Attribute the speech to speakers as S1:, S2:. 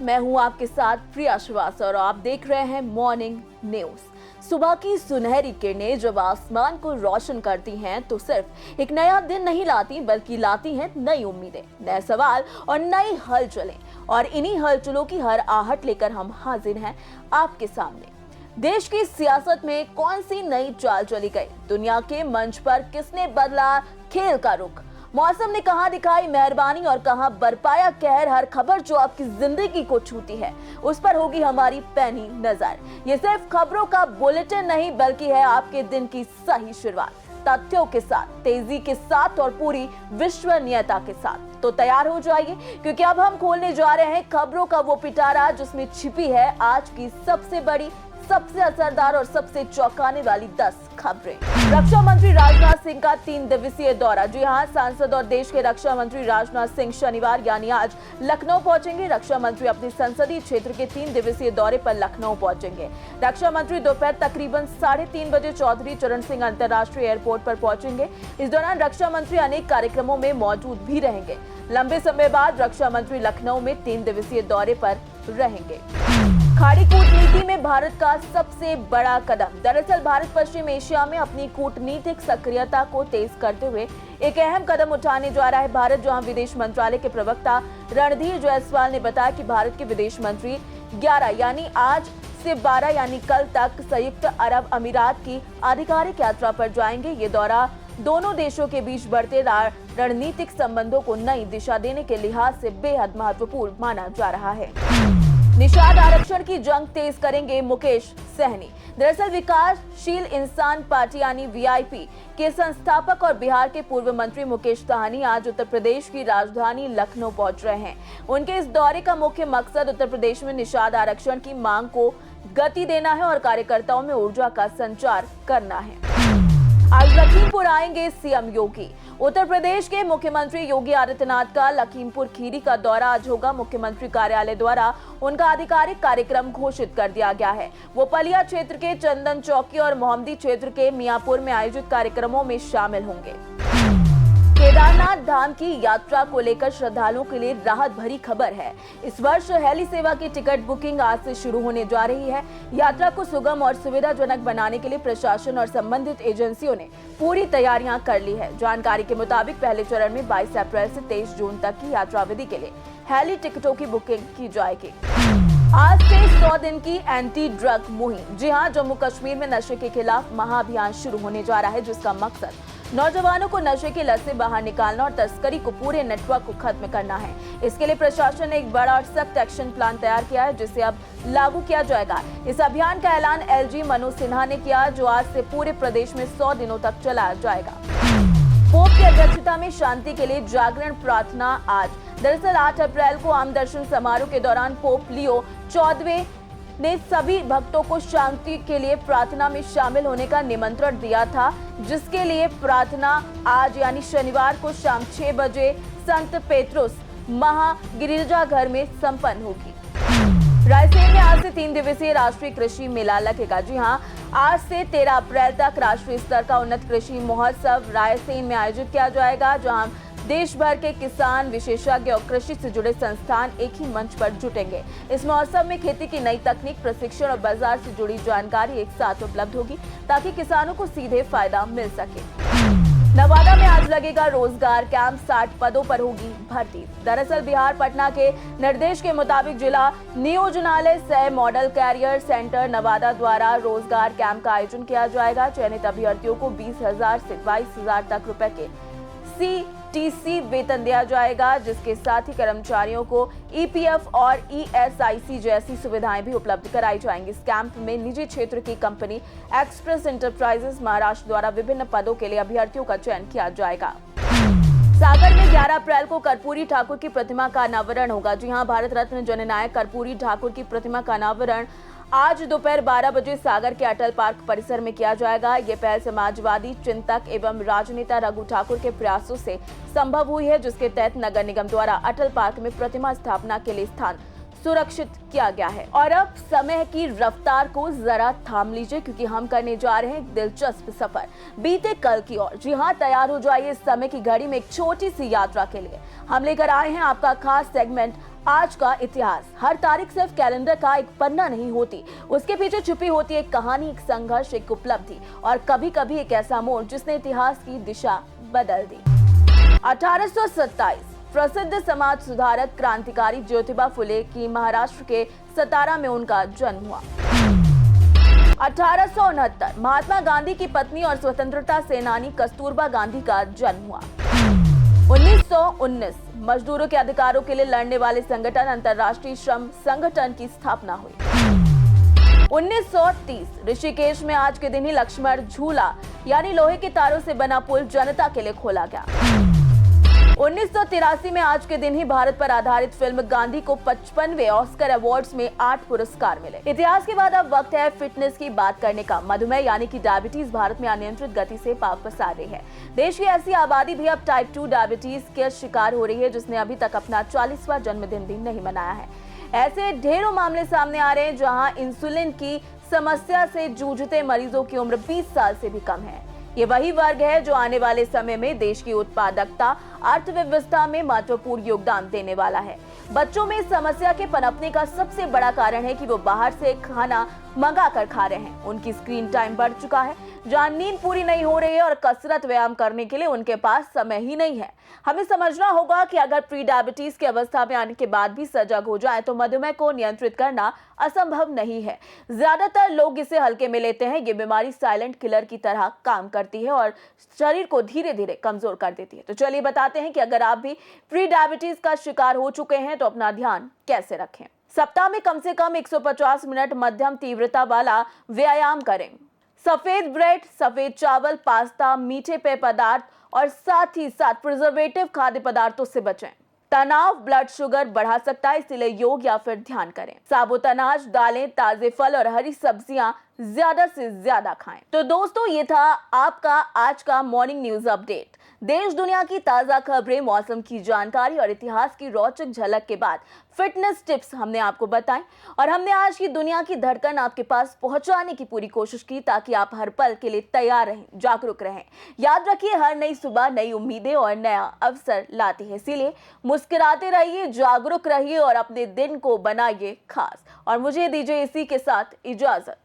S1: मैं हूं आपके साथ प्रिया श्रीवास्तव और आप देख रहे हैं मॉर्निंग न्यूज। सुबह की सुनहरी किरणें जब आसमान को रोशन करती हैं तो सिर्फ एक नया दिन नहीं लाती बल्कि लाती हैं नई उम्मीदें, नए सवाल और नई हलचलें। और इन्हीं हलचलों की हर आहट लेकर हम हाजिर हैं आपके सामने। देश की सियासत में कौन सी नई चाल चली गई, दुनिया के मंच पर किसने बदला खेल का रुख, मौसम ने कहां दिखाई मेहरबानी और कहां बरपाया कहर। हर खबर जो आपकी जिंदगी को छूती है उस पर होगी हमारी पैनी नजर। ये सिर्फ खबरों का बुलेटिन नहीं बल्कि है आपके दिन की सही शुरुआत, तथ्यों के साथ, तेजी के साथ और पूरी विश्वसनीयता के साथ। तो तैयार हो जाइए क्योंकि अब हम खोलने जा रहे हैं खबरों का वो पिटारा जिसमें छिपी है आज की सबसे बड़ी, सबसे असरदार और सबसे चौंकाने वाली 10 खबरें। रक्षा मंत्री राजनाथ सिंह का 3 दिवसीय दौरा। जी हां, सांसद और देश के रक्षा मंत्री राजनाथ सिंह शनिवार यानी आज लखनऊ पहुंचेंगे। रक्षा मंत्री अपने संसदीय क्षेत्र के 3 दिवसीय दौरे पर लखनऊ पहुंचेंगे। रक्षा मंत्री दोपहर तकरीबन 3:30 बजे चौधरी चरण सिंह अंतर्राष्ट्रीय एयरपोर्ट पर पहुंचेंगे। इस दौरान रक्षा मंत्री अनेक कार्यक्रमों में मौजूद भी रहेंगे। लंबे समय बाद रक्षा मंत्री लखनऊ में 3 दिवसीय दौरे पर रहेंगे। खाड़ी कूटनीति में भारत का सबसे बड़ा कदम। दरअसल भारत पश्चिम एशिया में अपनी कूटनीतिक सक्रियता को तेज करते हुए एक अहम कदम उठाने जा रहा है भारत, जहां विदेश मंत्रालय के प्रवक्ता रणधीर जायसवाल ने बताया कि भारत के विदेश मंत्री 11 यानी आज से 12 यानी कल तक संयुक्त अरब अमीरात की आधिकारिक यात्रा पर जाएंगे। ये दौरा दोनों देशों के बीच बढ़ते रणनीतिक संबंधों को नई दिशा देने के लिहाज से बेहद महत्वपूर्ण माना जा रहा है। निषाद आरक्षण की जंग तेज करेंगे मुकेश सहनी। दरअसल विकासशील इंसान पार्टी यानी वीआईपी के संस्थापक और बिहार के पूर्व मंत्री मुकेश सहनी आज उत्तर प्रदेश की राजधानी लखनऊ पहुंच रहे हैं। उनके इस दौरे का मुख्य मकसद उत्तर प्रदेश में निषाद आरक्षण की मांग को गति देना है और कार्यकर्ताओं में ऊर्जा का संचार करना है। आज लखीमपुर आएंगे सीएम योगी। उत्तर प्रदेश के मुख्यमंत्री योगी आदित्यनाथ का लखीमपुर खीरी का दौरा आज होगा। मुख्यमंत्री कार्यालय द्वारा उनका आधिकारिक कार्यक्रम घोषित कर दिया गया है। वो पलिया क्षेत्र के चंदन चौकी और मोहम्मदी क्षेत्र के मियापुर में आयोजित कार्यक्रमों में शामिल होंगे। केदारनाथ धाम की यात्रा को लेकर श्रद्धालुओं के लिए राहत भरी खबर है। इस वर्ष हेली सेवा की टिकट बुकिंग आज से शुरू होने जा रही है। यात्रा को सुगम और सुविधाजनक बनाने के लिए प्रशासन और संबंधित एजेंसियों ने पूरी तैयारियां कर ली है। जानकारी के मुताबिक पहले चरण में 22 अप्रैल से 23 जून तक की यात्रा अवधि के लिए हेली टिकटों की बुकिंग की जाएगी। आज से 100 दिन की एंटी ड्रग मुहिम। जी हां, जम्मू कश्मीर में नशे के खिलाफ महाअभियान शुरू होने जा रहा है जिसका मकसद नौजवानों को नशे की लत से बाहर निकालना और तस्करी को पूरे नेटवर्क को खत्म करना है। इसके लिए प्रशासन ने एक बड़ा और सख्त एक्शन प्लान तैयार किया है जिसे अब लागू किया जाएगा। इस अभियान का ऐलान एलजी मनोज सिन्हा ने किया जो आज से पूरे प्रदेश में 100 दिनों तक चलाया जाएगा। पोप की अध्यक्षता में शांति के लिए जागरण प्रार्थना आज। दरअसल 8 अप्रैल को आम दर्शन समारोह के दौरान पोप लियो 14वें ने सभी भक्तों को शांति के लिए प्रार्थना में शामिल होने का निमंत्रण दिया था, जिसके लिए प्रार्थना आज यानी शनिवार को शाम 6 बजे संत पेत्रुस महागिरिजाघर में संपन्न होगी। रायसेन में आज से 3 दिवसीय राष्ट्रीय कृषि मेला लगेगा। जी हां, आज से 13 अप्रैल तक राष्ट्रीय स्तर का उन्नत कृषि महोत्सव रायसेन में आयोजित किया जाएगा, जहां देश भर के किसान, विशेषज्ञ और कृषि से जुड़े संस्थान एक ही मंच पर जुटेंगे। इस महोत्सव में खेती की नई तकनीक, प्रशिक्षण और बाजार से जुड़ी जानकारी एक साथ उपलब्ध होगी ताकि किसानों को सीधे फायदा मिल सके। नवादा में आज लगेगा रोजगार कैंप, 60 पदों पर होगी भर्ती। दरअसल बिहार पटना के निर्देश के मुताबिक जिला नियोजनालय सह मॉडल कैरियर सेंटर नवादा द्वारा रोजगार कैंप का आयोजन किया जाएगा। चयनित अभ्यर्थियों को 20,000 से 22,000 तक रुपए के CTC वेतन दिया जाएगा, जिसके साथ ही कर्मचारियों को EPF और ESIC जैसी सुविधाएं भी उपलब्ध कराई जाएंगी। इस कैंप में निजी क्षेत्र की कंपनी एक्सप्रेस एंटरप्राइजेस महाराष्ट्र द्वारा विभिन्न पदों के लिए अभ्यर्थियों का चयन किया जाएगा। सागर में 11 अप्रैल को कर्पूरी ठाकुर की प्रतिमा का अनावरण होगा। जी हां, भारत रत्न जननायक कर्पूरी ठाकुर की प्रतिमा का अनावरण आज दोपहर 12 बजे सागर के अटल पार्क परिसर में किया जाएगा। ये पहल समाजवादी चिंतक एवं राजनेता रघु ठाकुर के प्रयासों से संभव हुई है, जिसके तहत नगर निगम द्वारा अटल पार्क में प्रतिमा स्थापना के लिए स्थान सुरक्षित किया गया है। और अब समय की रफ्तार को जरा थाम लीजिए क्योंकि हम करने जा रहे हैं एक दिलचस्प सफर बीते कल की ओर। जी हां, तैयार हो जाइए इस समय की घड़ी में एक छोटी सी यात्रा के लिए। हम लेकर आए हैं आपका खास सेगमेंट आज का इतिहास। हर तारीख सिर्फ कैलेंडर का एक पन्ना नहीं होती, उसके पीछे छुपी होती एक कहानी, एक संघर्ष, एक उपलब्धि और कभी कभी एक ऐसा मोड़ जिसने इतिहास की दिशा बदल दी। 1827 प्रसिद्ध समाज सुधारक क्रांतिकारी ज्योतिबा फुले की महाराष्ट्र के सतारा में उनका जन्म हुआ। 1869 महात्मा गांधी की पत्नी और स्वतंत्रता सेनानी कस्तूरबा गांधी का जन्म हुआ। 1919 मजदूरों के अधिकारों के लिए लड़ने वाले संगठन अंतर्राष्ट्रीय श्रम संगठन की स्थापना हुई। 1930 ऋषिकेश में आज के दिन ही लक्ष्मण झूला यानी लोहे के तारों से बना पुल जनता के लिए खोला गया। 1983 में आज के दिन ही भारत पर आधारित फिल्म गांधी को 55वें ऑस्कर अवार्ड्स में 8 पुरस्कार मिले। इतिहास के बाद अब वक्त है फिटनेस की बात करने का। मधुमेह यानी कि डायबिटीज भारत में अनियंत्रित गति से वापस आ रही है। देश की ऐसी आबादी भी अब टाइप 2 डायबिटीज के शिकार हो रही है जिसने अभी तक अपना 40वां जन्मदिन भी नहीं मनाया है। ऐसे ढेरों मामले सामने आ रहे हैं जहां इंसुलिन की समस्या से जूझते मरीजों की उम्र 20 साल से भी कम है। ये वही वर्ग है जो आने वाले समय में देश की उत्पादकता, अर्थव्यवस्था में महत्वपूर्ण योगदान देने वाला है। बच्चों में इस समस्या के पनपने का सबसे बड़ा कारण है कि वो बाहर से खाना मंगा कर खा रहे हैं। उनकी स्क्रीन टाइम बढ़ चुका है, जहां नींद पूरी नहीं हो रही है और कसरत व्यायाम करने के लिए उनके पास समय ही नहीं है। हमें समझना होगा कि अगर प्री डायबिटीज की अवस्था में आने के बाद भी सजग हो जाए तो मधुमेह को नियंत्रित करना असंभव नहीं है। ज्यादातर लोग इसे हल्के में लेते हैं। ये बीमारी साइलेंट किलर की तरह काम करती है और शरीर को धीरे धीरे कमजोर कर देती है। तो चलिए बताते हैं कि अगर आप भी प्री डायबिटीज का शिकार हो चुके हैं तो अपना ध्यान कैसे रखें। सप्ताह में कम से कम 150 मिनट मध्यम तीव्रता वाला व्यायाम करें। सफेद ब्रेड, सफेद चावल, पास्ता, मीठे पेय पदार्थ और साथ ही साथ प्रिजर्वेटिव खाद्य पदार्थों से बचें। तनाव ब्लड शुगर बढ़ा सकता है, इसलिए योग या फिर ध्यान करें। साबुत अनाज, दालें, ताजे फल और हरी सब्जियां ज्यादा से ज्यादा खाएं। तो दोस्तों, ये था आपका आज का मॉर्निंग न्यूज अपडेट। देश दुनिया की ताजा खबरें, मौसम की जानकारी और इतिहास की रोचक झलक के बाद फिटनेस टिप्स हमने आपको बताएं और हमने आज की दुनिया की धड़कन आपके पास पहुंचाने की पूरी कोशिश की ताकि आप हर पल के लिए तैयार रहें, जागरूक रहें। याद रखिए, हर नई सुबह नई उम्मीदें और नया अवसर लाती है, इसीलिए मुस्कुराते रहिए, जागरूक रहिए और अपने दिन को बनाइए खास। और मुझे दीजिए इसी के साथ इजाजत।